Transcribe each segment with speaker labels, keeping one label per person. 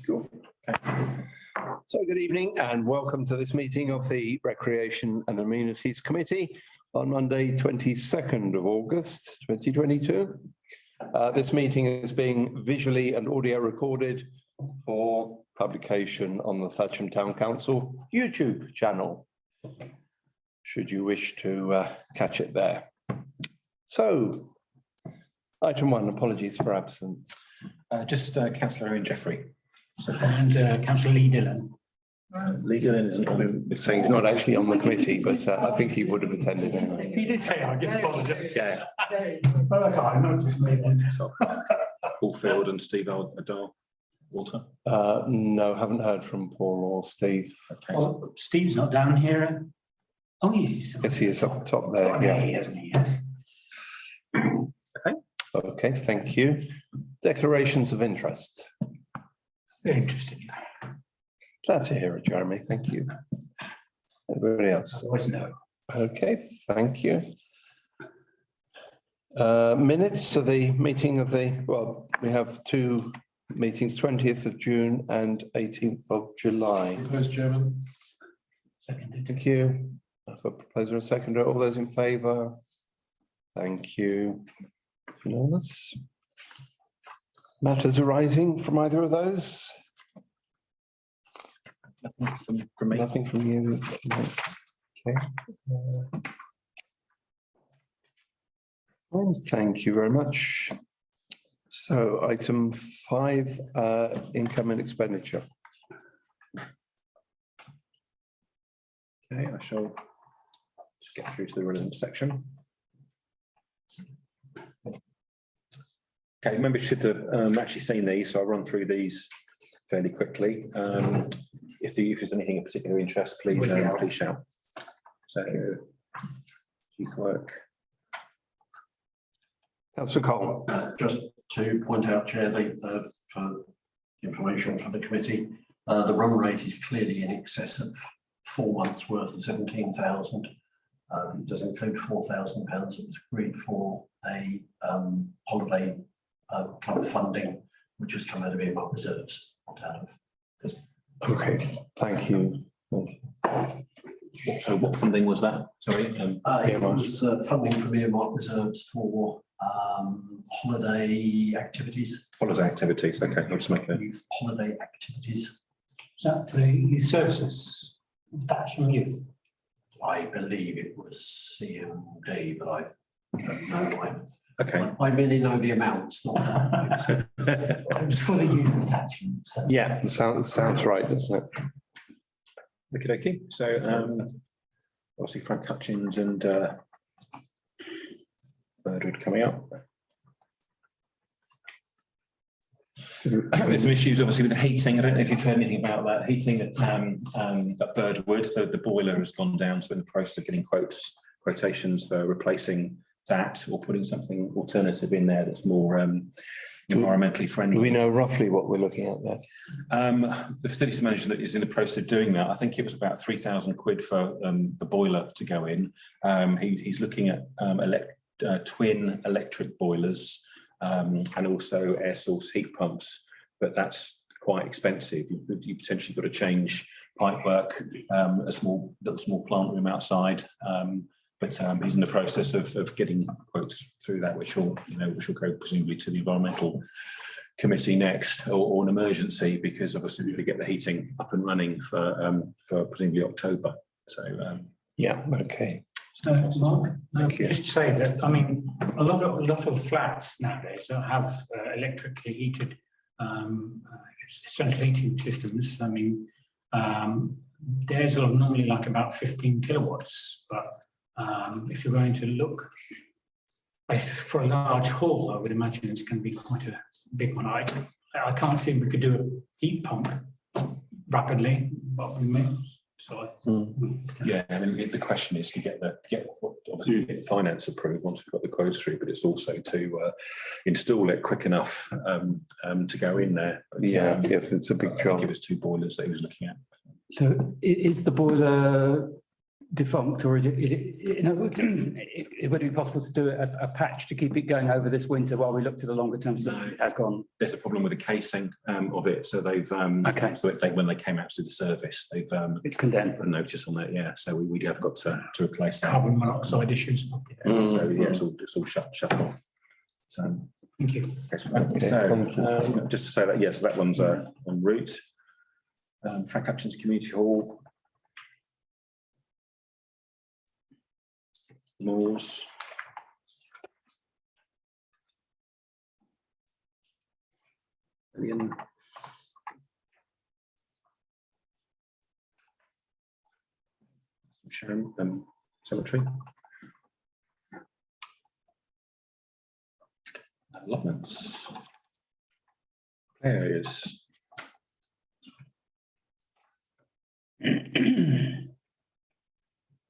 Speaker 1: Cool. Okay. So good evening and welcome to this meeting of the Recreation and Amenities Committee on Monday, 22nd of August, 2022. This meeting is being visually and audio recorded for publication on the Thatcham Town Council YouTube channel, should you wish to catch it there. So, item 1, apologies for absence.
Speaker 2: Just Councillor Owen Jeffrey.
Speaker 3: And Councillor Lee Dillon.
Speaker 2: Lee Dillon isn't on.
Speaker 1: Saying he's not actually on the committee, but I think he would have attended anyway.
Speaker 3: He did say I didn't apologise.
Speaker 2: Yeah.
Speaker 3: But that's all right, not just me then.
Speaker 2: Paul Field and Steve Adar. Walter.
Speaker 1: No, haven't heard from Paul or Steve.
Speaker 2: Okay.
Speaker 3: Well, Steve's not down here. Oh, he's.
Speaker 1: Yes, he is up top there.
Speaker 3: Yeah,
Speaker 1: Yeah.
Speaker 3: he isn't he? Yes.
Speaker 1: Okay, thank you. Declarations of interest.
Speaker 3: Very interesting.
Speaker 1: Glad to hear it, Jeremy. Thank you. Anybody else?
Speaker 3: Otherwise, no.
Speaker 1: Okay, thank you. Minutes of the meeting of the, well, we have two meetings, 20th of June and 18th of July.
Speaker 4: Propose, Chairman.
Speaker 3: Seconded.
Speaker 1: Thank you. For proposer and seconder, all those in favour? Thank you. Unanimous. Matters arising from either of those?
Speaker 2: Nothing from me.
Speaker 1: Nothing from you. Okay. Fine, thank you very much. So item 5, income and expenditure.
Speaker 2: Okay, I shall just get through to the relevant section. Okay, members should have actually seen these, so I'll run through these fairly quickly. If there's anything of particular interest, please shout. So, youth work.
Speaker 1: Councillor Cole.
Speaker 4: Just to point out, Chair, for information for the committee, the run rate is clearly in excess of 4 months' worth of 17,000. It does include £4,000 that was agreed for a holiday club funding, which has come out of earmark reserves.
Speaker 1: Okay, thank you.
Speaker 2: So what funding was that? Sorry.
Speaker 4: It was funding from earmark reserves for holiday activities.
Speaker 2: Holiday activities. Okay, I'll just make a.
Speaker 4: Youth holiday activities.
Speaker 3: Is that for the youth services? Thatcham Youth.
Speaker 4: I believe it was CMD, but I don't know.
Speaker 2: Okay.
Speaker 4: I merely know the amounts, not that.
Speaker 3: It was for the youth of Thatcham. So.
Speaker 1: Yeah, sounds right, doesn't it?
Speaker 2: Okay. So obviously Frank Hutchins and Birdwood coming up. There's some issues obviously with the heating. I don't know if you've heard anything about that. Heating at Birdwood, the boiler has gone down, so in the process of getting quotations for replacing that or putting something alternative in there that's more environmentally friendly.
Speaker 1: Do we know roughly what we're looking at there?
Speaker 2: The facilities manager that is in the process of doing that, I think it was about 3,000 quid for the boiler to go in. He's looking at twin electric boilers and also air source heat pumps, but that's quite expensive. You potentially got to change pipe work, a little small plant room outside. But he's in the process of getting quotes through that, which will go presumably to the environmental committee next, or an emergency, because obviously we've got to get the heating up and running for presumably October. So
Speaker 1: yeah, okay.
Speaker 3: So, Mark, just to say that I mean a lot of flats nowadays that have electrically heated central heating systems. I mean, theirs are normally like about 15 kilowatts, but if you're going to look for a large hall, I would imagine it's going to be quite a big one. I can't see we could do a heat pump rapidly, but we may. So
Speaker 2: yeah, I mean the question is to get finance approved once we've got the quotes through, but it's also to install it quick enough to go in there. But,
Speaker 1: yeah, it's a big job.
Speaker 2: I think it was 2 boilers that he was looking at.
Speaker 5: So is the boiler defunct, or is it, you know, would it be possible to do a patch to keep it going over this winter while we look to the longer term stuff that has gone?
Speaker 2: There's a problem with the casing of it, so they've
Speaker 5: Okay.
Speaker 2: so when they came out to the service, they've
Speaker 5: It's condemned.
Speaker 2: put a notice on it. Yeah, so we have got to replace that.
Speaker 3: Carbon monoxide issues.
Speaker 2: So yeah, it's all shut off. So
Speaker 3: Thank you.
Speaker 2: so just to say that yes, that one's en route. Frank Hutchins Community Hall. Moors. Sharon, cemetery. Allotments. Areas.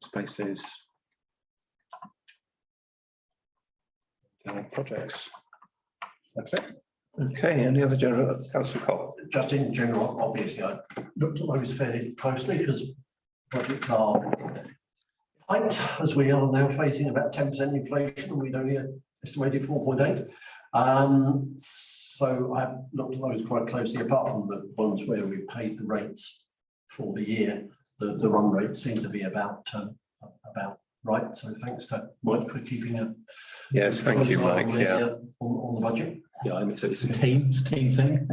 Speaker 2: Spaces. Projects. That's it.
Speaker 1: Okay, any other general, Councillor Cole?
Speaker 4: Just in general, obviously, I looked at those fairly closely because budgets are tight, as we are now facing about 10% inflation, and we'd only estimated 4.8. So I've looked at those quite closely, apart from the ones where we paid the rates for the year. The run rates seem to be about right. So thanks to Mike for keeping a
Speaker 1: Yes, thank you, Mike. Yeah.
Speaker 4: On the budget.
Speaker 2: Yeah, I mean, so it's a team thing.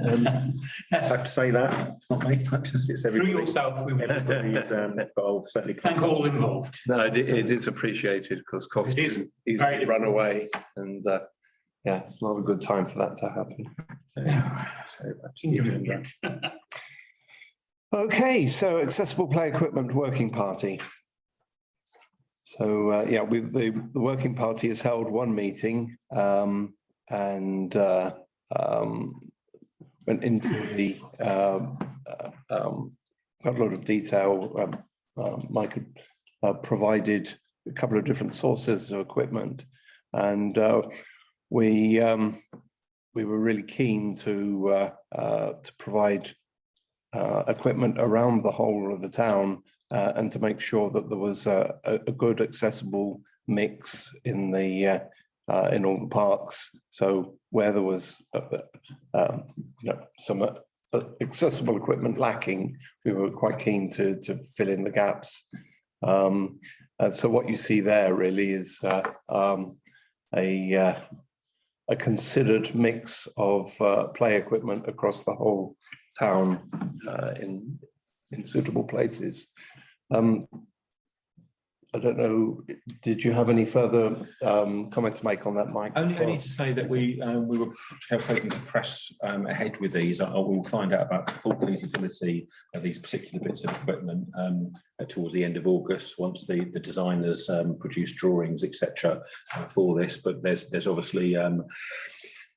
Speaker 2: I have to say that it's not me. It's
Speaker 3: Through
Speaker 2: everybody.
Speaker 3: yourself, we will.
Speaker 2: But I'll certainly
Speaker 3: Thank all involved.
Speaker 1: No, it is appreciated because costs
Speaker 3: It is
Speaker 1: easily run away, and yeah, it's not a good time for that to happen. Okay, so accessible play equipment working party. So yeah, the working party has held one meeting and went into quite a lot of detail. Mike had provided a couple of different sources of equipment, and we were really keen to provide equipment around the whole of the town and to make sure that there was a good accessible mix in the in all the parks. So where there was some accessible equipment lacking, we were quite keen to fill in the gaps. And so what you see there really is a considered mix of play equipment across the whole town in suitable places. I don't know, did you have any further comment to make on that, Mike?
Speaker 2: Only to say that we were hoping to press ahead with these. We'll find out about the full feasibility of these particular bits of equipment towards the end of August, once the designers produce drawings, etc. For this. But there's obviously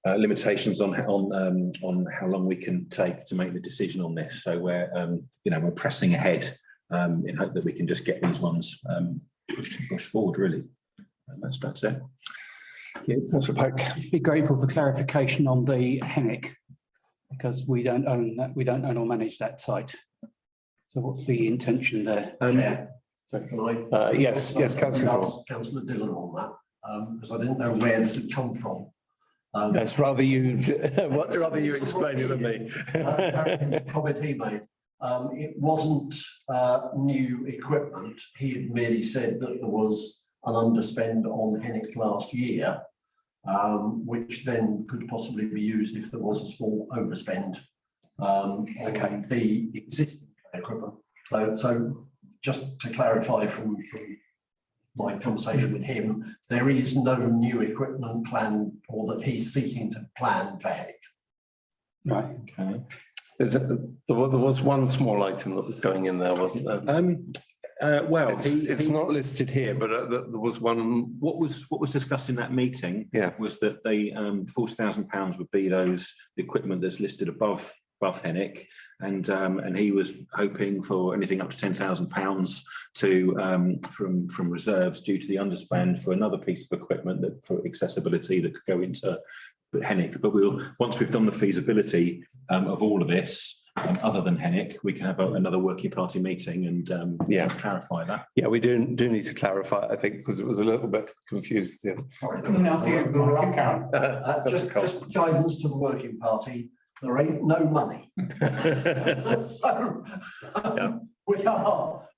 Speaker 2: limitations on how long we can take to make the decision on this. So we're pressing ahead in hope that we can just get these ones pushed forward, really. And that's it.
Speaker 5: Yeah, that's be grateful for clarification on the Hennick, because we don't own that, we don't own or manage that site. So what's the intention there?
Speaker 4: So can I?
Speaker 1: Yes, Councillor.
Speaker 4: Councillor Dillon on that, because I didn't know where this had come from.
Speaker 1: Yes, rather you explain it than me.
Speaker 4: Comment he made. It wasn't new equipment. He had merely said that there was an underspend on Hennick last year, which then could possibly be used if there was a small overspend on the existing equipment. So just to clarify from my conversation with him, there is no new equipment planned or that he's seeking to plan for Hennick.
Speaker 5: Right.
Speaker 2: Okay.
Speaker 1: There was one small item that was going in there, wasn't there?
Speaker 2: Well,
Speaker 1: it's not listed here, but there was one.
Speaker 2: What was discussed in that meeting?
Speaker 1: Yeah.
Speaker 2: Was that the £40,000 would be the equipment that's listed above Hennick, and he was hoping for anything up to £10,000 from reserves due to the underspend for another piece of equipment that for accessibility that could go into Hennick. But once we've done the feasibility of all of this, other than Hennick, we can have another working party meeting and clarify that.
Speaker 1: Yeah, we do need to clarify, I think, because it was a little bit confused. Yeah.
Speaker 4: Sorry. Just guidance to the working party. There ain't no money. So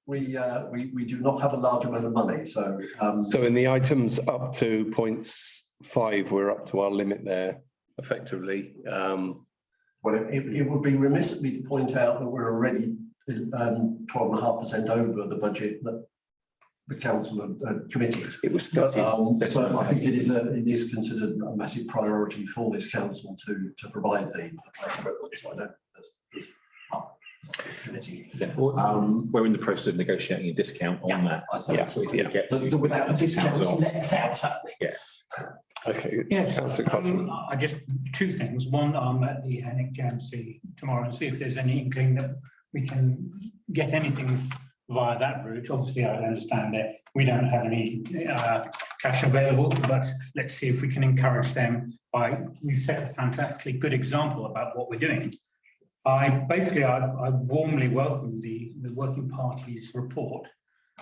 Speaker 4: we do not have a large amount of money. So
Speaker 1: so in the items up to points 5, we're up to our limit there, effectively.
Speaker 4: Well, it would be remiss of me to point out that we're already 12.5% over the budget that the council had committed.
Speaker 1: It was
Speaker 4: but I think it is considered a massive priority for this council to provide the committee.
Speaker 2: Yeah, we're in the process of negotiating a discount on that.
Speaker 4: Without a discount left out.
Speaker 2: Yeah.
Speaker 1: Okay.
Speaker 3: Yes,
Speaker 1: Councillor
Speaker 3: I just two things. One, I'm at the Hennick JMC tomorrow and see if there's any inkling that we can get anything via that route. Obviously, I understand that we don't have any cash available, but let's see if we can encourage them we've set a fantastically good example about what we're doing. I warmly welcome the Working Party's report.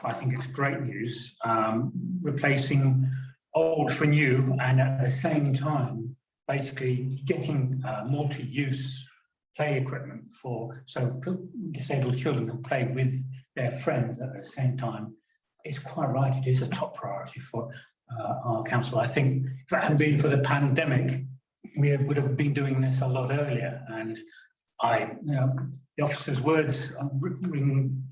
Speaker 3: I think it's great news, replacing old for new, and at the same time, basically getting multi-use play equipment so disabled children can play with their friends at the same time. It's quite right. It is a top priority for our council. I think if it hadn't been for the pandemic, we would have been doing this a lot earlier. And the officer's words ring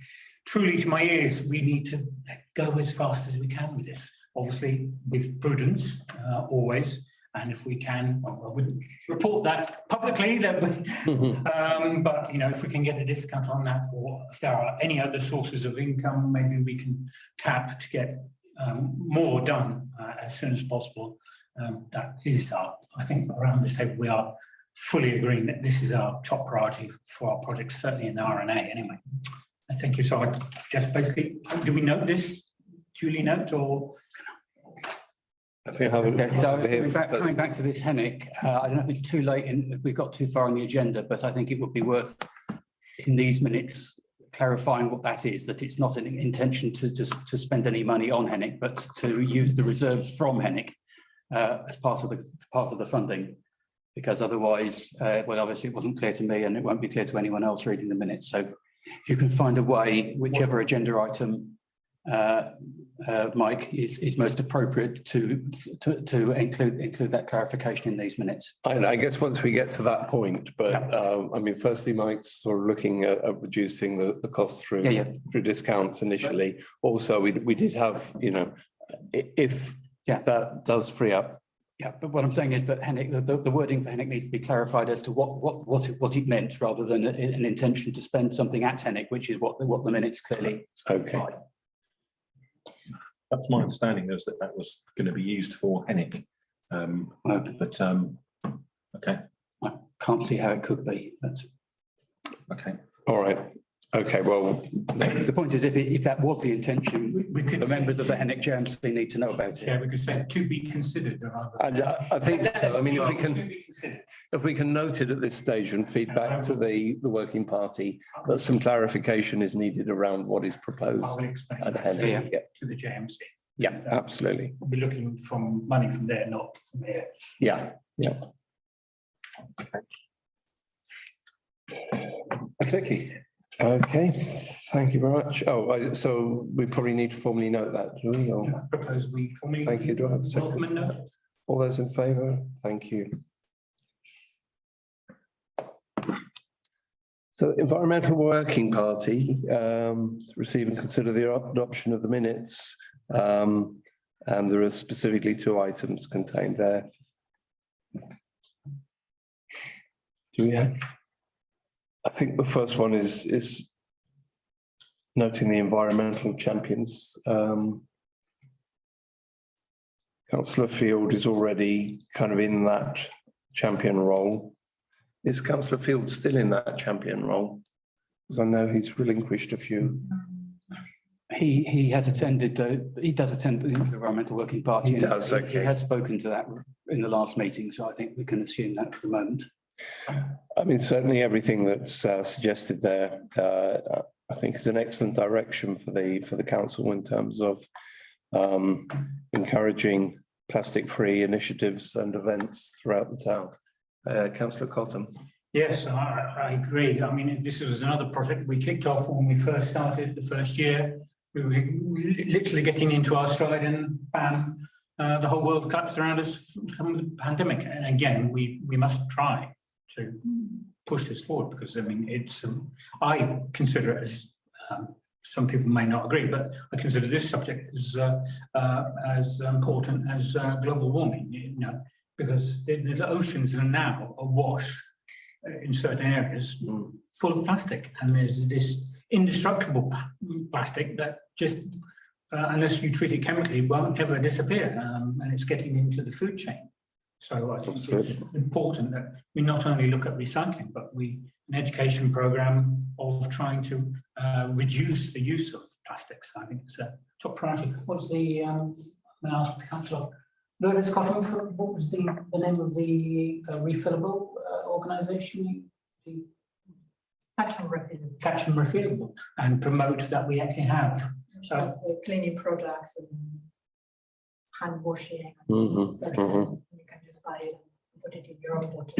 Speaker 3: truly to my ears. We need to go as fast as we can with this. Obviously, with prudence, always, and if we can, I wouldn't report that publicly. But if we can get a discount on that, or if there are any other sources of income, maybe we can tap to get more done as soon as possible. That is I think around this table we are fully agreeing that this is our top priority for our project, certainly in the RNA. Anyway, thank you. So I just basically, do we note this? Duly note, or
Speaker 1: I think
Speaker 5: coming back to this Hennick, I don't know if it's too late we've got too far on the agenda, but I think it would be worth in these minutes clarifying what that is, that it's not an intention to spend any money on Hennick, but to use the reserves from Hennick as part of the funding, because otherwise, obviously it wasn't clear to me and it won't be clear to anyone else reading the minutes. So if you can find a way, whichever agenda item Mike is most appropriate to include that clarification in these minutes.
Speaker 1: I guess once we get to that point, but firstly, Mike's sort of looking at reducing the cost through discounts initially. Also, we did have, if that does free up.
Speaker 5: Yeah, but what I'm saying is that Hennick, the wording for Hennick needs to be clarified as to what it meant, rather than an intention to spend something at Hennick, which is what the minutes clearly.
Speaker 1: Okay.
Speaker 2: That's my understanding, was that was going to be used for Hennick. Okay.
Speaker 5: I can't see how it could be. That's
Speaker 2: okay.
Speaker 1: All right. Okay. Well,
Speaker 5: the point is, if that was the intention, the members of the Hennick JMC need to know about it.
Speaker 3: Yeah, we could say to be considered.
Speaker 1: I think so. I mean, if we can note it at this stage and feedback to the working party that some clarification is needed around what is proposed at Hennick.
Speaker 3: To the JMC.
Speaker 1: Yeah, absolutely.
Speaker 3: We'll be looking for money from there, not from here.
Speaker 1: Yeah.
Speaker 5: Okay.
Speaker 1: Okay, thank you very much. Oh, so we probably need to formally note that, do we? Or...
Speaker 3: I propose we formally.
Speaker 1: Thank you. Do I have a second? All those in favour? Thank you. So Environmental Working Party, receive and consider the adoption of the minutes. And there are specifically 2 items contained there. Do we have? I think the first one is noting the environmental champions. Councillor Field is already kind of in that champion role. Is Councillor Field still in that champion role? Because I know he's relinquished a few.
Speaker 5: He has attended. He does attend the Environmental Working Party.
Speaker 1: He does. Okay.
Speaker 5: He has spoken to that in the last meeting, so I think we can assume that for the moment.
Speaker 1: I mean, certainly everything that's suggested there, I think is an excellent direction for the council in terms of encouraging plastic-free initiatives and events throughout the town. Councillor Cotton.
Speaker 3: Yes, I agree. I mean, this was another project we kicked off when we first started the first year. We were literally getting into our stride and bam, the whole world collapsed around us from the pandemic. And again, we must try to push this forward because, I mean, it's, I consider it as, some people may not agree, but I consider this subject as important as global warming, you know, because the oceans are now awash in certain areas full of plastic, and there's this indestructible plastic that just unless you treat it chemically won't ever disappear, and it's getting into the food chain. So I think it's important that we not only look at recycling, but an education program of trying to reduce the use of plastics. I think it's a top priority. What's the may I ask the councillor? Lourdes Cotton, what was the name of the refillable organisation?
Speaker 6: Thatcham Refillable.
Speaker 3: Thatcham Refillable, and promote that we actually have.
Speaker 6: So the cleaning products and hand washing. You can just buy it and put it in your own bottle.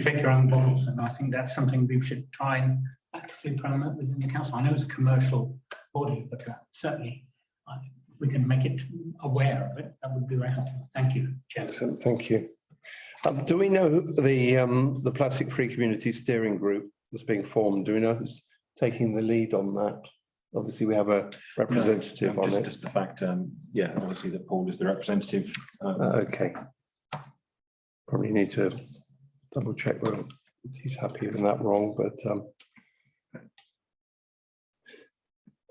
Speaker 3: Take your own bottles, and I think that's something we should try and actively promote within the council. I know it's a commercial body, but certainly if we can make it aware of it, that would be very helpful. Thank you, Chair.
Speaker 1: Thank you. Do we know the Plastic Free Community Steering Group that's being formed? Do we know who's taking the lead on that? Obviously, we have a representative on it.
Speaker 2: Just the fact, yeah, obviously that Paul is the representative.
Speaker 1: Okay. Probably need to double check whether he's happy in that role, but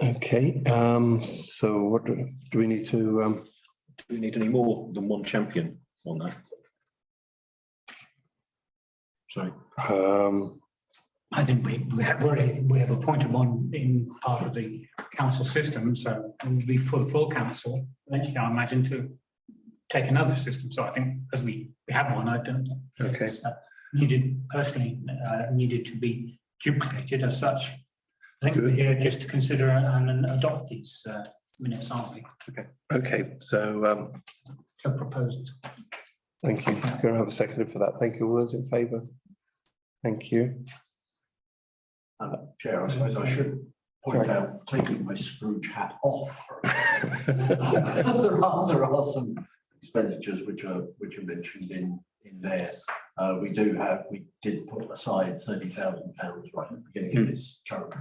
Speaker 1: okay. So what do we need to?
Speaker 2: Do we need any more than one champion on that? Sorry.
Speaker 3: I think we have appointed one in part of the council system, so it will be full council. Eventually, I imagine to take another system. So I think as we have one, I don't think it's needed to be duplicated as such. I think we're here just to consider and adopt these minutes, aren't we?
Speaker 1: Okay. So
Speaker 3: Proposed.
Speaker 1: thank you. Can I have a second for that? Thank you. All those in favour? Thank you.
Speaker 4: Chair, I suppose I should point out, taking my Scrooge hat off. There are some expenditures which are mentioned in there. We did put aside £30,000 right at the beginning of this current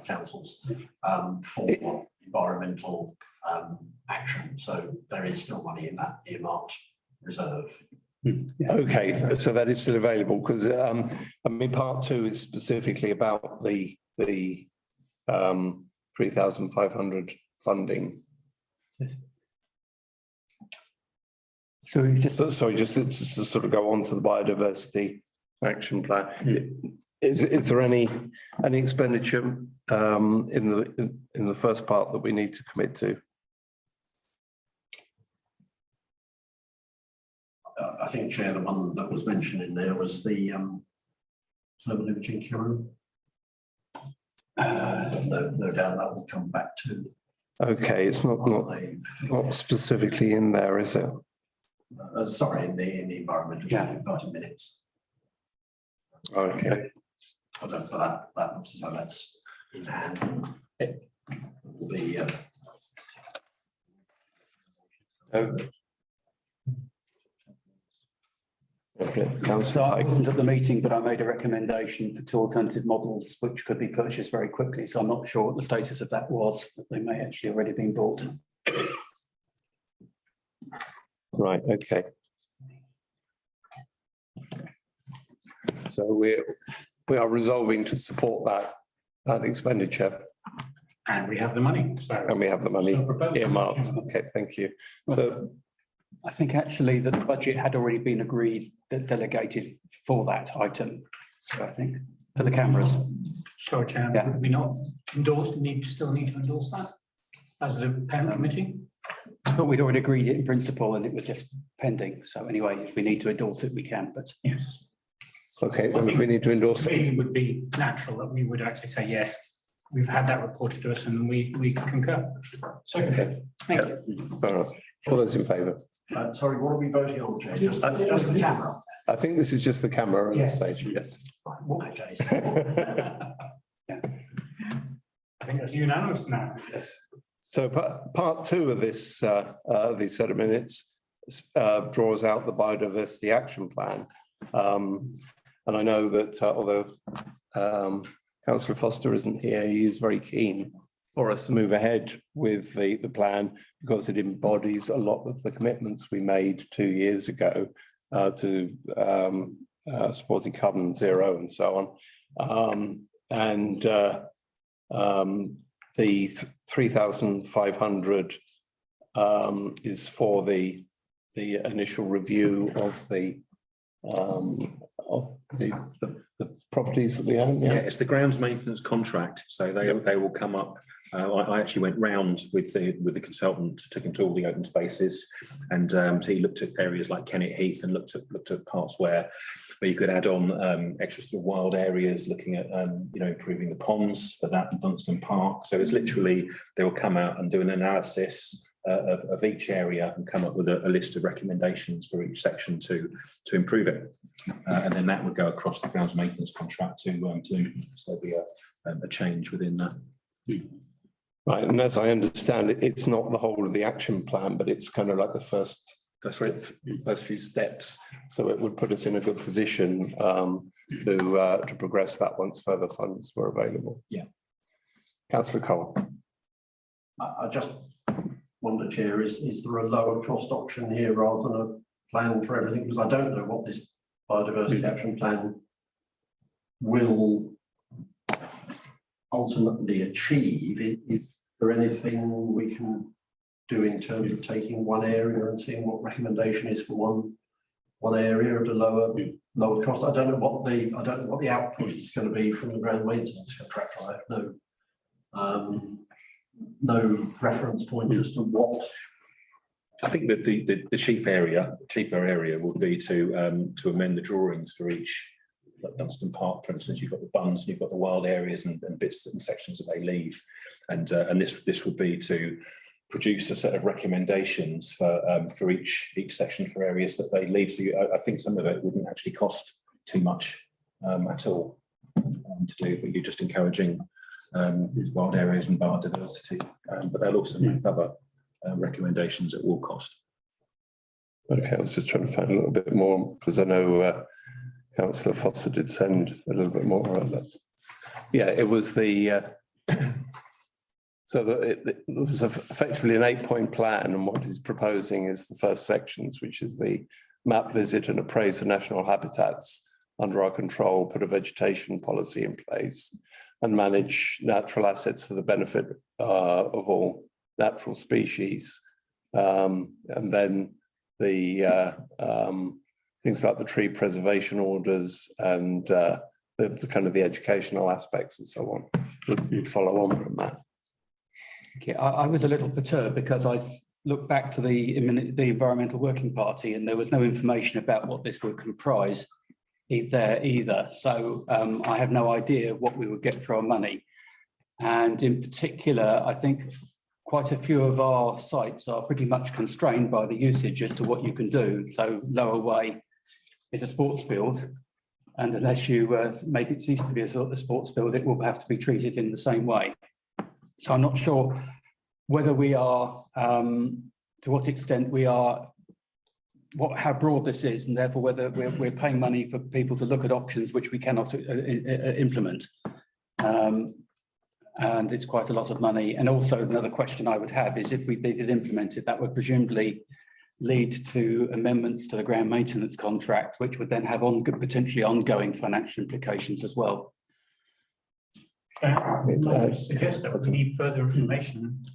Speaker 4: council's for environmental action. So there is still money in that earmarked reserve.
Speaker 1: Okay, so that is still available because I mean, part 2 is specifically about the 3,500 funding.
Speaker 5: So just
Speaker 1: to sort of go on to the Biodiversity Action Plan. Is there any expenditure in the first part that we need to commit to?
Speaker 4: I think, Chair, the one that was mentioned in there was the thermal imaging camera. No doubt that will come back to.
Speaker 1: Okay, it's not specifically in there, is it?
Speaker 4: Sorry, in the environmental party minutes.
Speaker 1: Okay.
Speaker 4: For that looks as though that's in hand.
Speaker 5: So I wasn't at the meeting, but I made a recommendation for 2 alternative models which could be purchased very quickly. So I'm not sure what the status of that was, but they may actually already been bought.
Speaker 1: Right, okay. So we are resolving to support that expenditure.
Speaker 3: And we have the money.
Speaker 1: And we have the money earmarked. Okay, thank you. So
Speaker 5: I think actually that the budget had already been agreed, that delegated for that item. So I think for the cameras.
Speaker 3: Sorry, Chair, would we not still need to endorse that as a parent committee?
Speaker 5: I thought we'd already agreed it in principle and it was just pending. So anyway, if we need to endorse it, we can, but
Speaker 3: yes.
Speaker 1: Okay, then we need to endorse.
Speaker 3: To me, it would be natural that we would actually say, yes, we've had that reported to us and we concur.
Speaker 1: Okay.
Speaker 3: Thank you.
Speaker 1: All right. All those in favour?
Speaker 4: Sorry, what are we voting on, Chair? Just the camera?
Speaker 1: I think this is just the camera at this
Speaker 3: Yes.
Speaker 1: stage, yes.
Speaker 4: Right, in that case.
Speaker 3: I think that's unanimous now.
Speaker 1: Yes. So part two of this, these set of minutes draws out the Biodiversity Action Plan. And I know that although Councillor Foster isn't here, he is very keen for us to move ahead with the plan because it embodies a lot of the commitments we made 2 years ago to supporting carbon zero and so on. The 3,500 is for the initial review of the properties that we own.
Speaker 2: Yeah, it's the grounds maintenance contract, so they will come up. I actually went round with the consultant, took him to all the open spaces, and so he looked at areas like Kennet Heath and looked at parts where you could add on extra sort of wild areas, looking at improving the ponds for that in Dunstan Park. So it's literally they will come out and do an analysis of each area and come up with a list of recommendations for each section to improve it, and then that would go across the grounds maintenance contract so there'll be a change within that.
Speaker 1: Right, and as I understand it, it's not the whole of the action plan, but it's kind of like the first few steps. So it would put us in a good position to progress that once further funds were available.
Speaker 2: Yeah.
Speaker 1: Councillor Cole.
Speaker 4: I just wonder, Chair, is there a lower cost option here rather than a plan for everything? Because I don't know what this Biodiversity Action Plan will ultimately achieve. Is there anything we can do in terms of taking one area and seeing what recommendation is for one area at a lower cost? I don't know what the output is going to be from the ground maintenance contract. I have no reference point as to what.
Speaker 2: I think that the cheaper area would be to amend the drawings for each. Like Dunstan Park, for instance, you've got the bunds, and you've got the wild areas and bits and sections that they leave, and this would be to produce a set of recommendations for each section for areas that they leave. So I think some of it wouldn't actually cost too much at all to do, but you're just encouraging wild areas and biodiversity, but they'll also make other recommendations at all cost.
Speaker 1: Okay, I was just trying to find a little bit more because I know Councillor Foster did send a little bit more on that. Yeah, it was the it was effectively an 8-point plan, and what he's proposing is the first sections, which is the map, visit and appraise the national habitats under our control, put a vegetation policy in place and manage natural assets for the benefit of all natural species. And then the things like the tree preservation orders and the kind of the educational aspects and so on would follow on from that.
Speaker 5: Okay, I was a little perturbed because I looked back to the Environmental Working Party and there was no information about what this would comprise there either. So I have no idea what we would get for our money. And in particular, I think quite a few of our sites are pretty much constrained by the usage as to what you can do. So Lower Way is a sports field, and unless you make it cease to be a sort of sports field, it will have to be treated in the same way. So I'm not sure whether we are, to what extent we are, how broad this is, and therefore whether we're paying money for people to look at options which we cannot implement. And it's quite a lot of money. And also another question I would have is if they did implement it, that would presumably lead to amendments to the ground maintenance contract, which would then have potentially ongoing financial implications as well.
Speaker 3: I suggest that we need further information,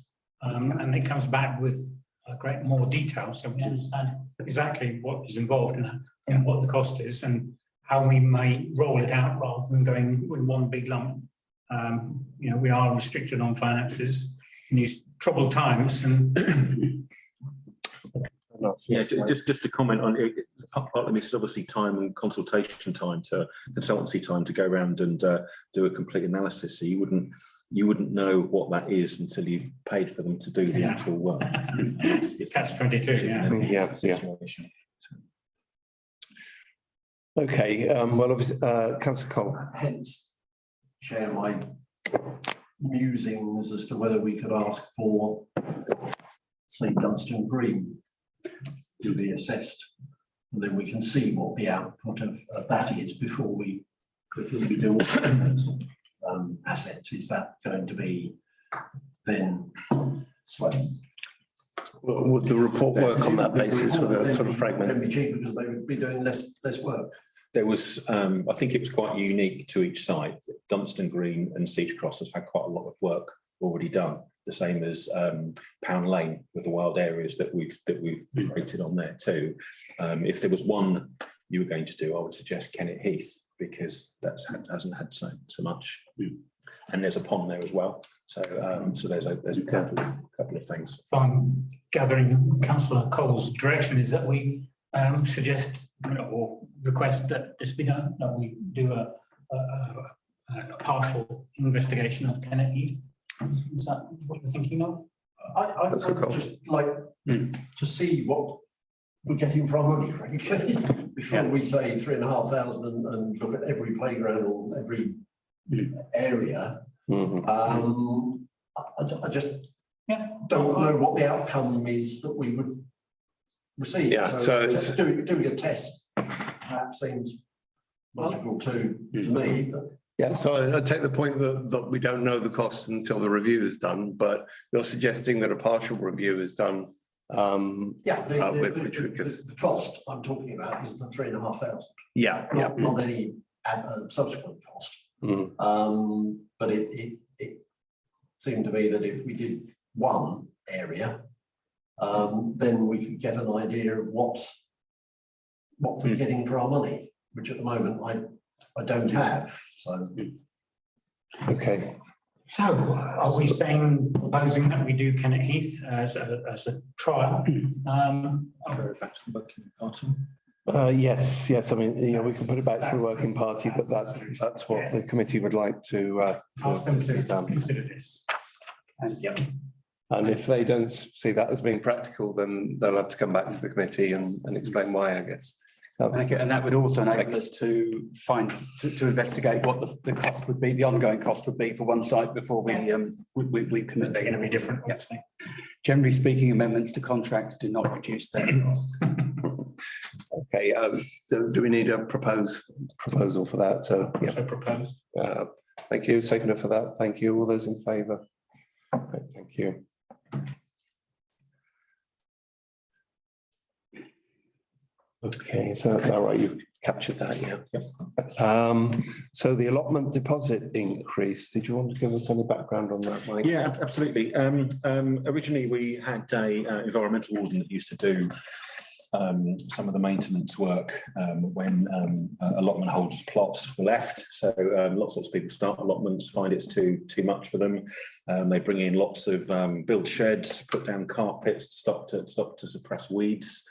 Speaker 3: and it comes back with a great more detail, so we understand exactly what is involved and what the cost is, and how we may roll it out rather than going with one big lump. We are restricted on finances in these troubled times, and
Speaker 2: Yeah, just to comment on it, partly this is obviously time and consultation time, to consultancy time to go around and do a complete analysis. So you wouldn't know what that is until you've paid for them to do the actual work.
Speaker 3: Catch 22, yeah.
Speaker 1: Yeah.
Speaker 2: Situation.
Speaker 1: Okay, well, obviously, councillor Cole.
Speaker 4: Hence, share my musings as to whether we could ask for, say, Dunstan Green to be assessed. And then we can see what the output of that is before we do all assets. Is that going to be then slightly?
Speaker 1: Would the report work on that basis with a sort of fragment?
Speaker 4: It'd be cheaper because they would be doing less work.
Speaker 2: There was, I think it was quite unique to each site. Dunstan Green and Siege Cross has had quite a lot of work already done. The same as Pound Lane with the wild areas that we've created on there too. If there was one you were going to do, I would suggest Kennet Heath, because hasn't had so much. And there's a pond there as well. So there's a couple of things.
Speaker 3: I'm gathering councillor Cole's direction is that we suggest or request that this be done, that we do a partial investigation of Kennet Heath. Is that what you're thinking of?
Speaker 4: I would just like to see what we're getting from money, frankly, before we say 3,500 and look at every playground or every area. I just don't know what the outcome is that we would receive.
Speaker 1: Yeah, so
Speaker 4: just doing a test perhaps seems logical to me. But
Speaker 1: yeah, so I take the point that we don't know the costs until the review is done, but you're suggesting that a partial review is done.
Speaker 4: The cost I'm talking about is the 3,500.
Speaker 1: Yeah,
Speaker 4: not any subsequent cost. But it seemed to me that if we did one area, then we could get an idea of what we're getting for our money, which at the moment I don't have. So
Speaker 1: okay.
Speaker 6: So
Speaker 3: Are we proposing that we do Kennet Heath as a trial?
Speaker 1: Yes. I mean, we can put it back to the working party, but that's what the committee would like to
Speaker 3: Ask them to consider this.
Speaker 1: And if they don't see that as being practical, then they'll have to come back to the committee and explain why, I guess.
Speaker 5: And that would also enable us to investigate what the cost would be, the ongoing cost would be for one site before we commit.
Speaker 3: They're going to be different, obviously.
Speaker 5: Generally speaking, amendments to contracts do not reduce their cost.
Speaker 1: Okay, do we need a proposal for that? So
Speaker 3: Proposed.
Speaker 1: Thank you. Seconder for that. Thank you. All those in favour? Okay, thank you. Okay, so all right, you've captured that, yeah. Yep. So the allotment deposit increase, did you want to give us any background on that, Mike?
Speaker 2: Yeah, absolutely. Originally, we had a environmental warden that used to do some of the maintenance work when allotment holders' plots were left. So lots of people start allotments, find it's too much for them. They bring in lots of build sheds, put down carpets to stop to suppress weeds,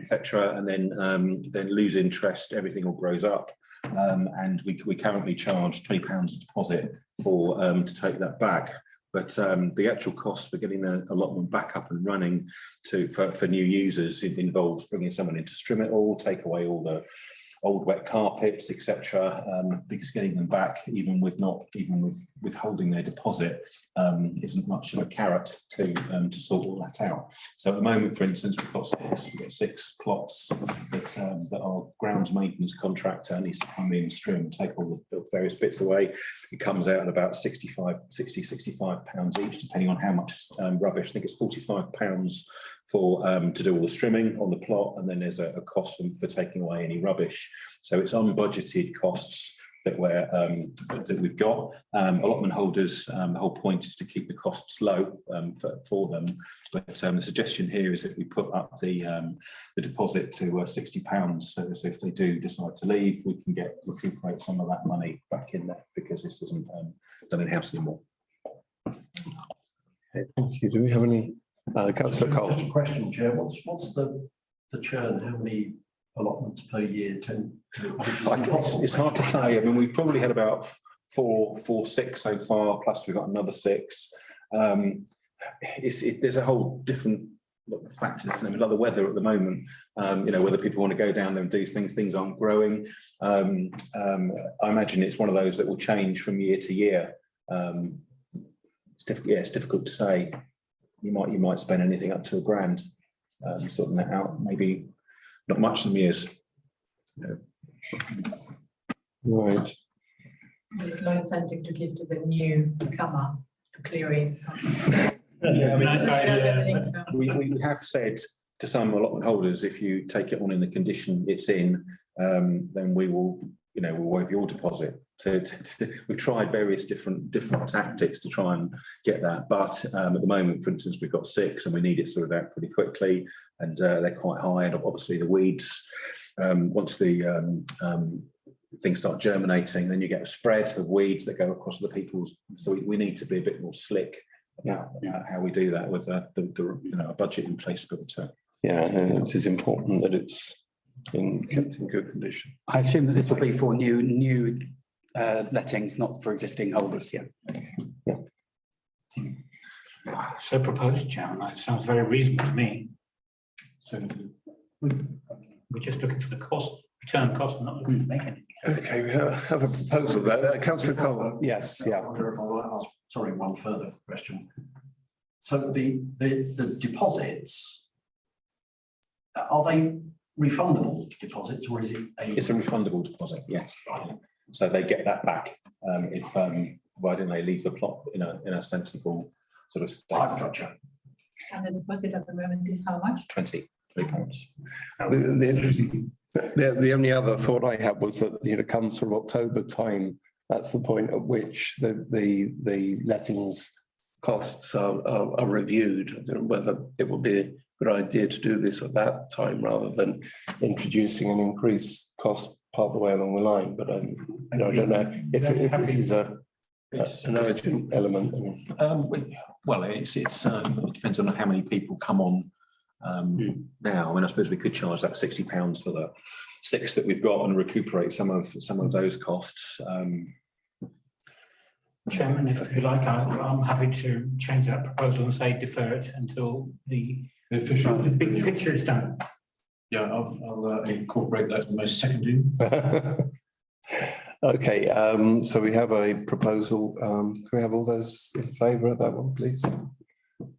Speaker 2: etc., and then lose interest. Everything all grows up, and we currently charge £20 a deposit for to take that back. But the actual cost for getting the allotment back up and running for new users, it involves bringing someone in to trim it all, take away all the old wet carpets, etc. Because getting them back, even with withholding their deposit, isn't much of a carrot to sort all that out. So at the moment, for instance, we've got six plots that our grounds maintenance contractor needs to come in, trim, take all the various bits away. It comes out at about £65 each, depending on how much rubbish. I think it's £45 for to do all the trimming on the plot, and then there's a cost for taking away any rubbish. So it's unbudgeted costs that we've got. Allotment holders, the whole point is to keep the costs low for them. But the suggestion here is that we put up the deposit to £60, so if they do decide to leave, we can recuperate some of that money back in there, because this isn't done in house anymore.
Speaker 1: Okay, thank you. Do we have any? Councillor Cole.
Speaker 4: Just a question, Chair. What's the churn? How many allotments per year tend to?
Speaker 2: It's hard to say. I mean, we've probably had about four, 6 so far, plus we've got another 6. There's a whole different factors, I mean, like the weather at the moment, whether people want to go down there and do things aren't growing. I imagine it's one of those that will change from year to year. It's difficult to say. You might spend anything up to £1,000 sorting that out, maybe not much some years.
Speaker 1: Right.
Speaker 6: There's no incentive to give to the newcomer to clear it.
Speaker 2: Yeah, I mean,
Speaker 6: So,
Speaker 2: we have said to some allotment holders, if you take it on in the condition it's in, then we will, we'll waive your deposit. So we've tried various different tactics to try and get that. But at the moment, for instance, we've got 6 and we need it sorted out pretty quickly, and they're quite high. And obviously the weeds, once the things start germinating, then you get a spread of weeds that go across the people's. So we need to be a bit more slick about how we do that with a budget in place. But
Speaker 1: Yeah, and it is important that it's kept in good condition.
Speaker 5: I assume that this will be for new lettings, not for existing holders. Yeah.
Speaker 3: So proposed, Chairman, that sounds very reasonable to me. So we're just looking for the return cost, we're not looking to make anything.
Speaker 1: Okay, we have a proposal there. Councillor Cole, yes,
Speaker 4: I
Speaker 1: yeah.
Speaker 4: wonder if I might ask, sorry, one further question. So the deposits, are they refundable deposits, or is it
Speaker 2: it's a refundable deposit, yes. So they get that back if why don't they leave the plot in a sensible sort of state.
Speaker 4: I've got you.
Speaker 6: and the deposit at the moment is how much?
Speaker 2: £23.
Speaker 1: The only other thought I had was that, comes from October time, that's the point at which the lettings costs are reviewed. I don't know whether it would be a good idea to do this at that time rather than introducing an increased cost part of the way along the line. But I don't know if this is an urgent element.
Speaker 2: Well, it depends on how many people come on now. I mean, I suppose we could charge that £60 for the 6 that we've got and recuperate some of those costs.
Speaker 3: Chairman, if you like, I'm happy to change that proposal and say defer it until the big picture is done.
Speaker 4: Yeah, I'll incorporate that in my seconding.
Speaker 1: Okay, so we have a proposal. Can we have all those in favour of that one, please?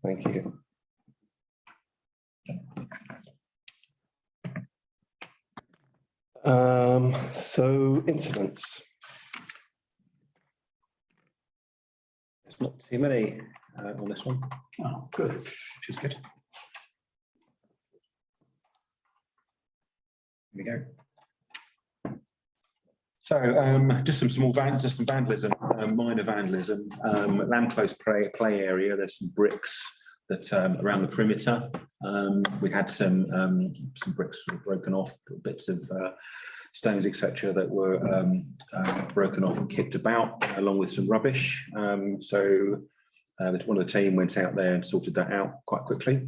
Speaker 1: Thank you. So incidents.
Speaker 2: There's not too many on this one.
Speaker 3: Oh, good.
Speaker 2: Which is good. Here we go. So just some vandalism, minor vandalism. Lamb Close play area. There's some bricks that around the perimeter. We had some bricks sort of broken off, bits of stones, etc., that were broken off and kicked about, along with some rubbish. So one of the team went out there and sorted that out quite quickly.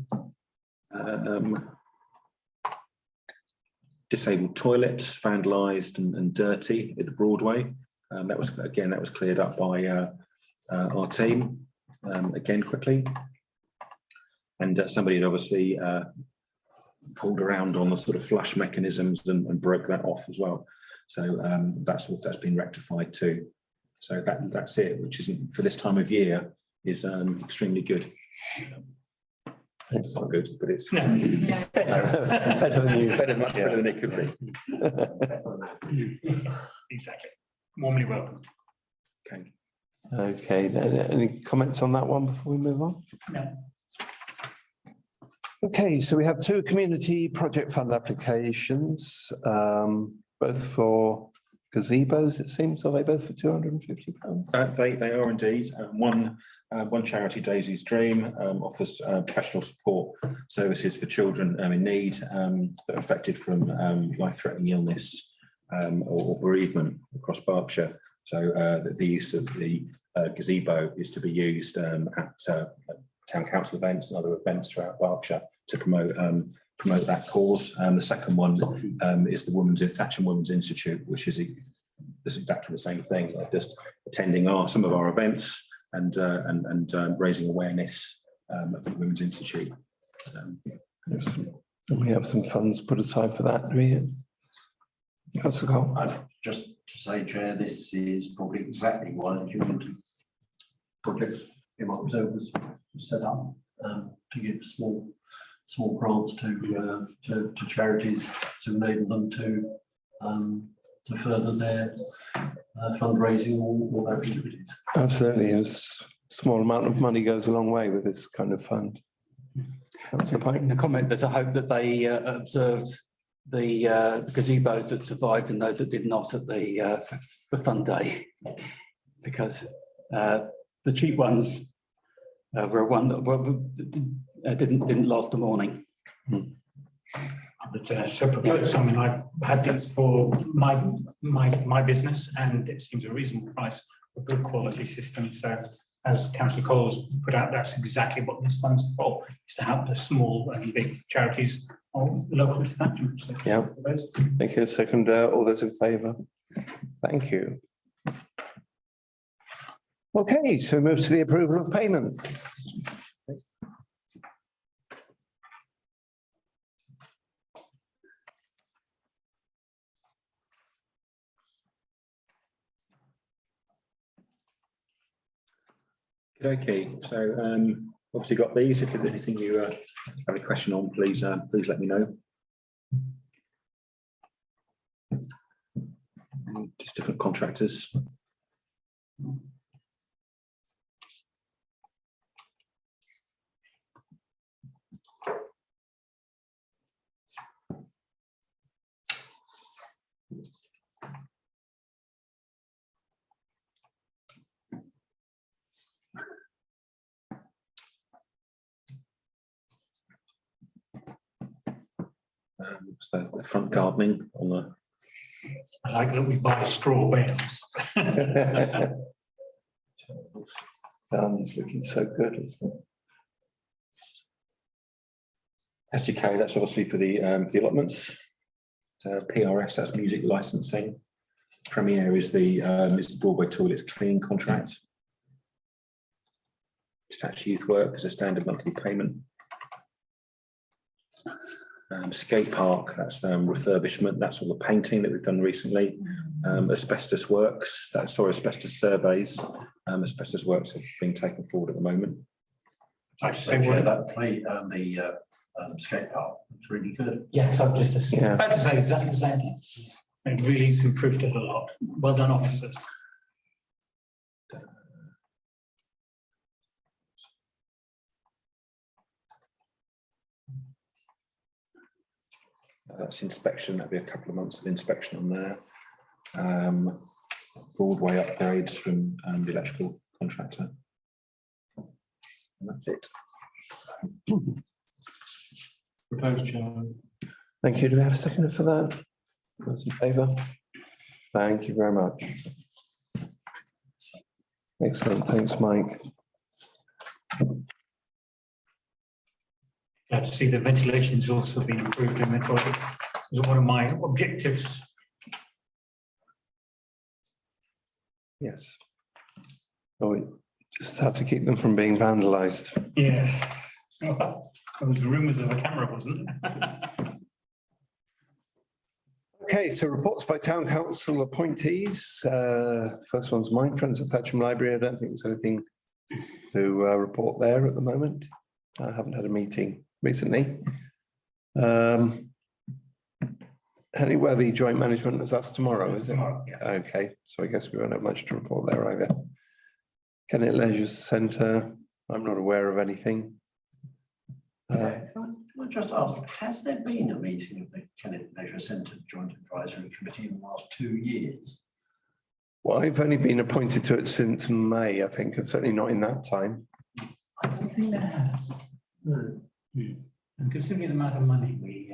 Speaker 2: Disabled toilets, vandalised and dirty at the Broadway. That was cleared up by our team again quickly. And somebody had obviously pulled around on the sort of flush mechanisms and broke that off as well. So that's been rectified too. So that's it, which isn't for this time of year is extremely good. It's not good, but it's much better than it could be.
Speaker 3: Yes, exactly. Warmly welcome.
Speaker 1: Okay. Okay. Any comments on that one before we move on?
Speaker 3: No.
Speaker 1: Okay, so we have 2 community project fund applications, both for gazebos, it seems. Are they both for £250?
Speaker 2: They are indeed. One charity, Daisy's Dream, offers professional support services for children in need that are affected from life-threatening illness or bereavement across Berkshire. So the use of the gazebo is to be used at town council events and other events throughout Berkshire to promote promote that cause. The second one is the Thatcham Women's Institute, which is exactly the same thing, like just attending some of our events and raising awareness of the Women's Institute.
Speaker 1: We have some funds put aside for that, do we? Councillor Cole.
Speaker 4: Just to say, Chair, this is probably exactly why the community project was set up, to give small grants to charities to enable them to further their fundraising or their activities.
Speaker 1: Absolutely, a small amount of money goes a long way with this kind of fund.
Speaker 5: In the comment, there's a hope that they observed the gazebos that survived and those that did not at the for Fun Day, because the cheap ones were one that didn't last the morning.
Speaker 3: But so propose, I mean, I've had this for my business, and it seems a reasonable price for good quality system. So as Councillor Cole's put out, that's exactly what this fund's for, is to help the small and big charities local to Thatcham. So
Speaker 1: yeah, thank you. Second, all those in favour? Thank you. Okay, so we move to the approval of payments.
Speaker 2: Okay, so obviously got these. If there's anything you have a question on, please let me know. Just different contractors. So the front gardening on the.
Speaker 3: I like that we buy straw bales.
Speaker 1: It's looking so good, isn't it?
Speaker 2: SDK, that's obviously for the allotments. PRS, that's music licensing. Premier is the Broadway toilet cleaning contract. Detached youth work is a standard monthly payment. Skate park, that's refurbishment, that's all the painting that we've done recently. Asbestos works, asbestos surveys, asbestos works are being taken forward at the moment.
Speaker 4: I just say that the skate park looks really good.
Speaker 3: Yes, I've just about to say exactly the same thing. It really has improved it a lot. Well done, officers.
Speaker 2: That's inspection, that'll be a couple of months of inspection on there. Broadway upgrades from the electrical contractor. And that's it.
Speaker 4: Proposed, Chair.
Speaker 1: Thank you. Do we have a seconder for that? Those in favour? Thank you very much. Excellent. Thanks, Mike.
Speaker 3: Glad to see the ventilation has also been improved in the toilets. It was one of my objectives.
Speaker 1: Yes. Oh, we just have to keep them from being vandalised.
Speaker 3: Yes. There was rumours of a camera, wasn't there?
Speaker 1: Okay, so reports by Town Council appointees. First one's mine, Friends of Thatcham Library. I don't think there's anything to report there at the moment. I haven't had a meeting recently. Henry Worthy Joint Management, that's tomorrow, is it?
Speaker 3: Tomorrow, yeah.
Speaker 1: Okay, so I guess we won't have much to report there either. Kennet Leisure Centre, I'm not aware of anything.
Speaker 4: Can I just ask, has there been a meeting of the Kennet Leisure Centre Joint Advisory Committee in the last 2 years?
Speaker 1: Well, I've only been appointed to it since May, I think, and certainly not in that time.
Speaker 3: I don't think there has.
Speaker 4: No.
Speaker 3: And considering the amount of money we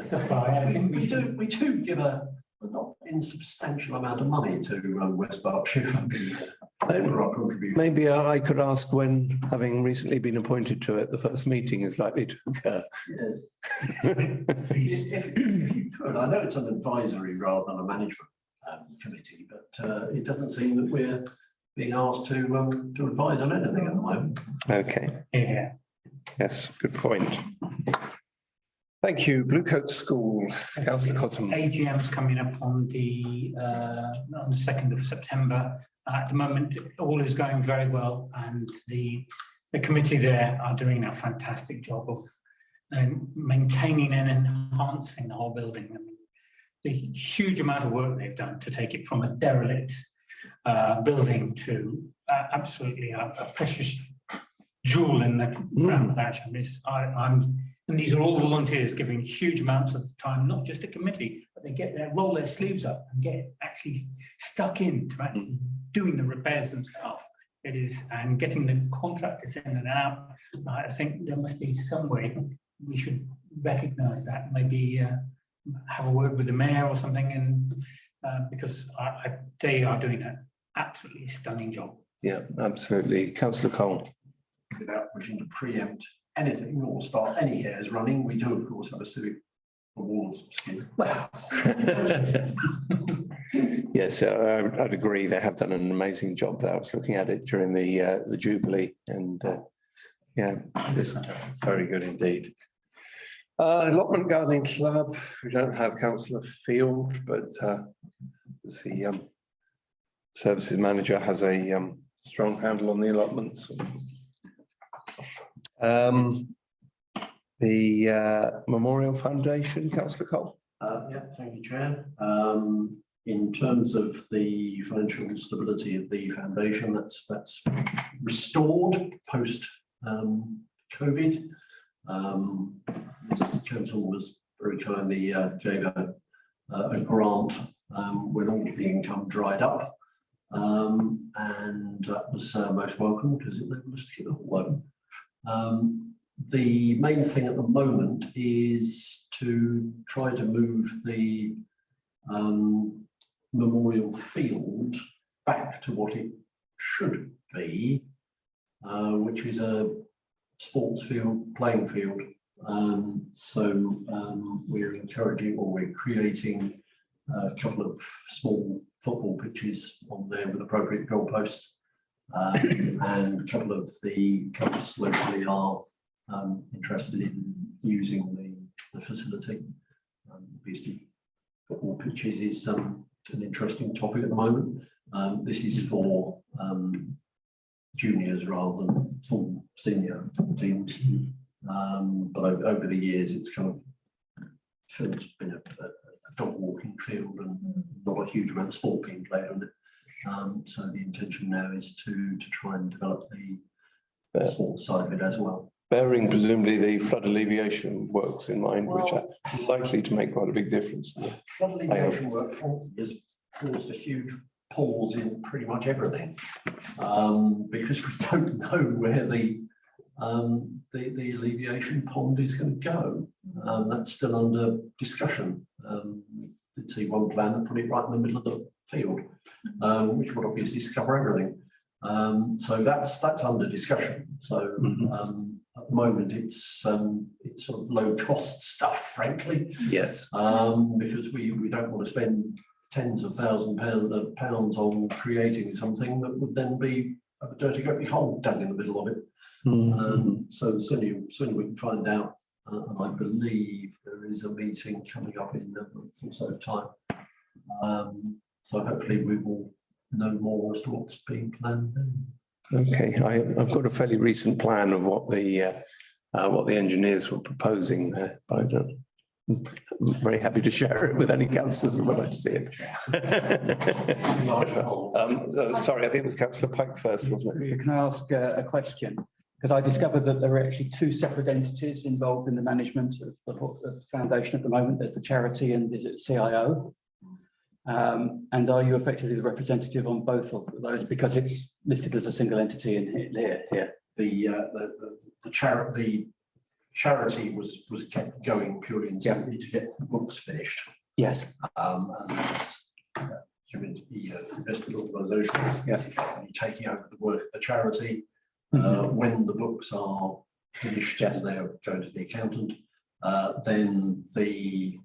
Speaker 3: supply, I think
Speaker 4: we do give a not insubstantial amount of money to West Berkshire for the for our contribution.
Speaker 1: Maybe I could ask when, having recently been appointed to it, the first meeting is likely to occur.
Speaker 4: Yes. If you could, I know it's an advisory rather than a management committee, but it doesn't seem that we're being asked to advise on anything at the moment.
Speaker 1: Okay,
Speaker 3: Yeah.
Speaker 1: yes, good point. Thank you. Bluecoat School, councillor Cottam.
Speaker 3: AGM's coming up on the 2nd of September. At the moment, all is going very well, and the committee there are doing a fantastic job of maintaining and enhancing the whole building. I mean, the huge amount of work they've done to take it from a derelict building to absolutely a precious jewel in the ground of Thatcham. And these are all volunteers giving huge amounts of time, not just a committee, but they roll their sleeves up and get actually stuck in to actually doing the repairs themselves. It is, and getting the contractors in and out. I think there must be some way we should recognise that, maybe have a word with the mayor or something, and because they are doing an absolutely stunning job.
Speaker 1: Yeah, absolutely. Councillor Cole.
Speaker 4: Without wishing to preempt anything or start any hairs running, we do of course have a civic awards scheme.
Speaker 3: Well,
Speaker 1: Yes, I'd agree. They have done an amazing job there. I was looking at it during the Jubilee, and yeah, it's very good indeed. Allotment Gardening Club, we don't have councillor Field, but the services manager has a strong handle on the allotments. The Memorial Foundation, councillor Cole.
Speaker 4: Yeah, thank you, Chair. In terms of the financial stability of the foundation, that's restored post COVID. This council was very kindly gave a grant when all of the income dried up, and that was most welcome because it enabled us to keep it all open. The main thing at the moment is to try to move the memorial field back to what it should be, which is a sports field, playing field. So we're encouraging, or we're creating a couple of small football pitches on there with appropriate goalposts, and a couple of the clubs locally are interested in using the facility. Obviously, football pitches is an interesting topic at the moment. This is for juniors rather than full senior teams. But over the years, it's kind of field's been a dog walking field and not a huge amount of sport being played on it. So the intention now is to try and develop the sports side of it as well.
Speaker 1: Bearing presumably the flood alleviation works in mind, which are likely to make quite a big difference.
Speaker 4: Flood alleviation work has caused a huge pause in pretty much everything, because we don't know where the alleviation pond is going to go. That's still under discussion. We did see one plan that put it right in the middle of the field, which would obviously cover everything. So that's under discussion. So at the moment it's sort of low cost stuff, frankly.
Speaker 1: Yes.
Speaker 4: Because we don't want to spend tens of thousands of pounds on creating something that would then be a dirty great hole dug in the middle of it. So certainly we can find out, and I believe there is a meeting coming up in a month or so time. So hopefully we will know more as to what's being planned then.
Speaker 1: Okay, I've got a fairly recent plan of what the engineers were proposing there. I'm very happy to share it with any councillors that would like to see it. Sorry, I think it was councillor Pike first, wasn't it?
Speaker 5: Can I ask a question? Because I discovered that there are actually two separate entities involved in the management of the foundation at the moment. There's the charity and is it CIO? And are you effectively the representative on both of those, because it's listed as a single entity in here?
Speaker 4: The charity was kept going purely and simply to get the books finished.
Speaker 5: Yes.
Speaker 4: And that's through the investment organisation is effectively taking over the work of the charity. When the books are finished and they're going to the accountant, then the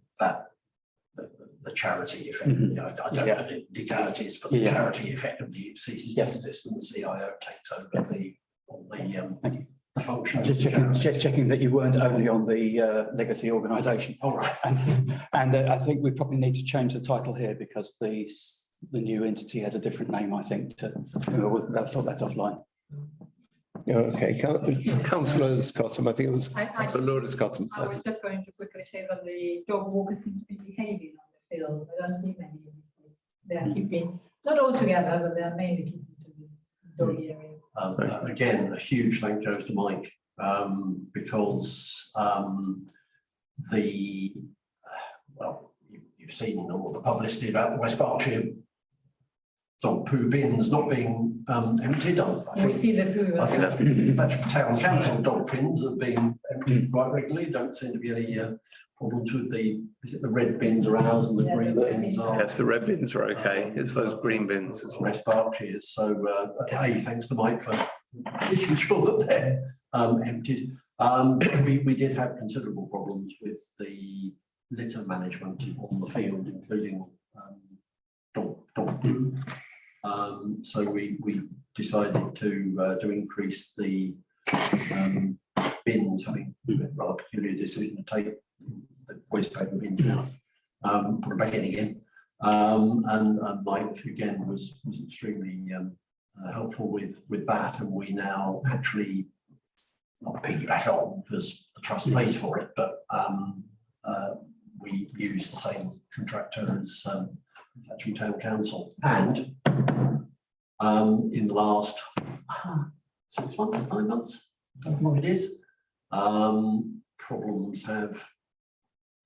Speaker 4: charity effectively, I don't know the legalities, but the charity effectively ceases to exist and the CIO takes over the functions.
Speaker 5: Just checking that you weren't only on the legacy organisation.
Speaker 4: All right.
Speaker 5: And I think we probably need to change the title here because the new entity has a different name, I think, we'll sort that offline.
Speaker 1: Okay, Councillor Scottam, I think it was Lord Scottam
Speaker 6: I was
Speaker 1: first.
Speaker 6: just going to quickly say that the dog walkers seem to be behaving on the field. I don't see many of these. They are keeping, not all together, but they are mainly keeping to the dog area.
Speaker 4: Again, a huge thank goes to Mike, because you've seen all the publicity about the West Berkshire dog poo bins not being emptied.
Speaker 6: We see the poo.
Speaker 4: I think that's town council dog bins are being emptied quite regularly. Don't seem to be any problems with is it the red bins are ours and the green bins are?
Speaker 1: Yes, the red bins are okay. It's those green bins.
Speaker 4: West Berkshire. So, thanks to Mike for making sure that they're emptied. We did have considerable problems with the litter management on the field, including dog poo. So we decided to increase the bins, having a rather peculiar decision to take the waste paper bins out, put them back in again. And Mike again was extremely helpful with that, and we now actually not piggyback on because the trust pays for it, but we use the same contractor as Thatcham Town Council, and in the last 6 months, 9 months, I don't know what it is, problems have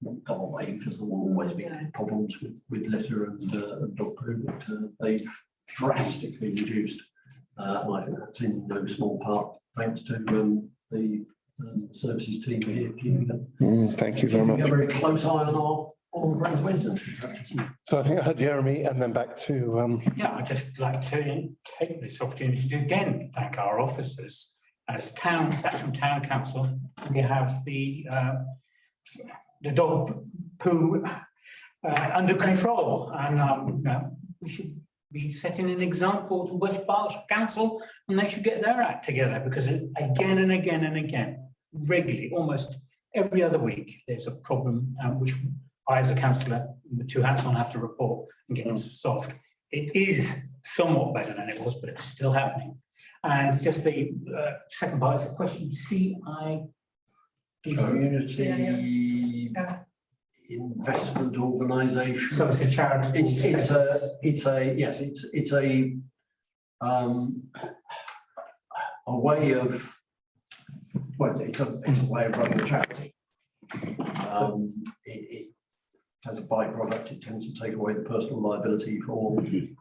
Speaker 4: not gone away because there will always be problems with litter and dog poo, but they've drastically reduced. And I think that's in no small part thanks to the services team here keeping them.
Speaker 1: Thank you very much.
Speaker 4: A very close eye on our maintenance contractors.
Speaker 1: So I think I heard Jeremy and then back to
Speaker 3: Yeah, I'd just like to take this opportunity to again thank our officers. As Thatcham Town Council, we have the dog poo under control, and we should be setting an example to West Berkshire Council, and they should get their act together, because again and again and again, regularly, almost every other week, there's a problem which I, as a councillor, with two hats on, have to report and get them solved. It is somewhat better than it was, but it's still happening. And just the second part is the question:
Speaker 4: Community investment organisation.
Speaker 3: So it's a charity.
Speaker 4: It's a way of, well, it's a way of running a charity. It has a byproduct. It tends to take away the personal liability from the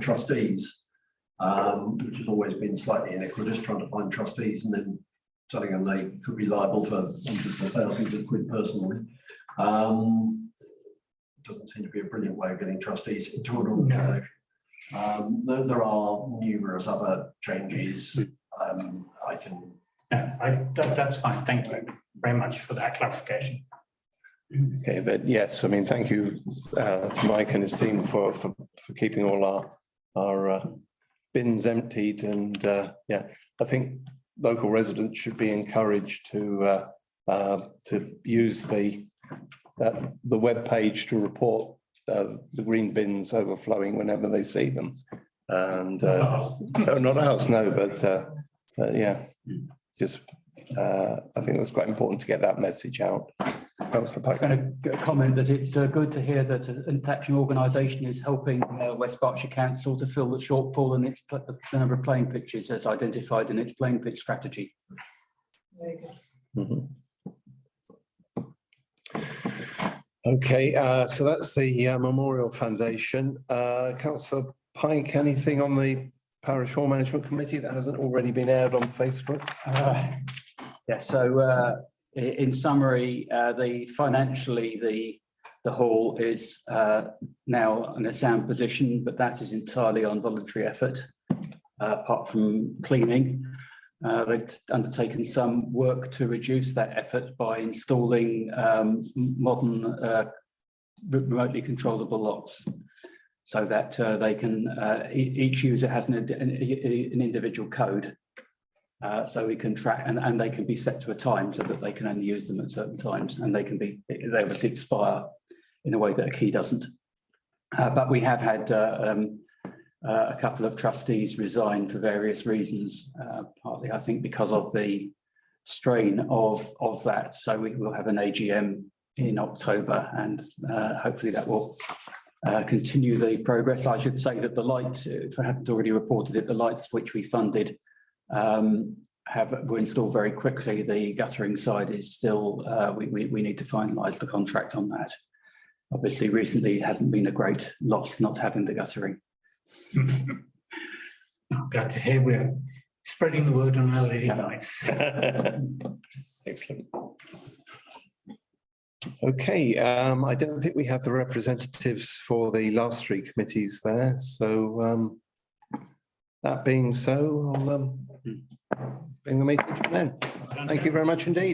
Speaker 4: trustees, which has always been slightly iniquitous, trying to find trustees and then telling them they could be liable for hundreds of thousands of quid personally. Doesn't seem to be a brilliant way of getting trustees into an organisation. There are numerous other changes.
Speaker 3: That's fine. Thank you very much for that clarification.
Speaker 1: okay, but yes, I mean, thank you to Mike and his team for keeping all our bins emptied, and yeah, I think local residents should be encouraged to use the web page to report the green bins overflowing whenever they see them. And no, not ours, no, but yeah, just I think that's quite important to get that message out.
Speaker 5: I was going to comment that it's good to hear that an Thatcham organisation is helping West Berkshire Council to fill the shortfall in its the number of playing pitches as identified in its playing pitch strategy.
Speaker 6: Very good.
Speaker 1: Okay, so that's the Memorial Foundation. Councillor Pike, anything on the Parish Hall Management Committee that hasn't already been aired on Facebook?
Speaker 5: Yeah, so in summary, financially, the The hall is now in a sound position, but that is entirely on voluntary effort, apart from cleaning. They've undertaken some work to reduce that effort by installing modern remotely controllable locks, so that they can, each user has an individual code, so we can track, and they can be set to a time so that they can only use them at certain times, and they obviously expire in a way that a key doesn't. But we have had a couple of trustees resign for various reasons, partly I think because of the strain of that. So we will have an AGM in October, and hopefully that will continue the progress. I should say that the lights, if I haven't already reported it, the lights which we funded were installed very quickly. The guttering side is still, we need to finalise the contract on that. Obviously, recently it hasn't been a great loss not having the guttering.
Speaker 3: Glad to hear we're spreading the word on LED lights.
Speaker 1: Excellent. Okay, I don't think we have the representatives for the last three committees there. So that being so, I'll bring the meeting to an end. Thank you very much indeed.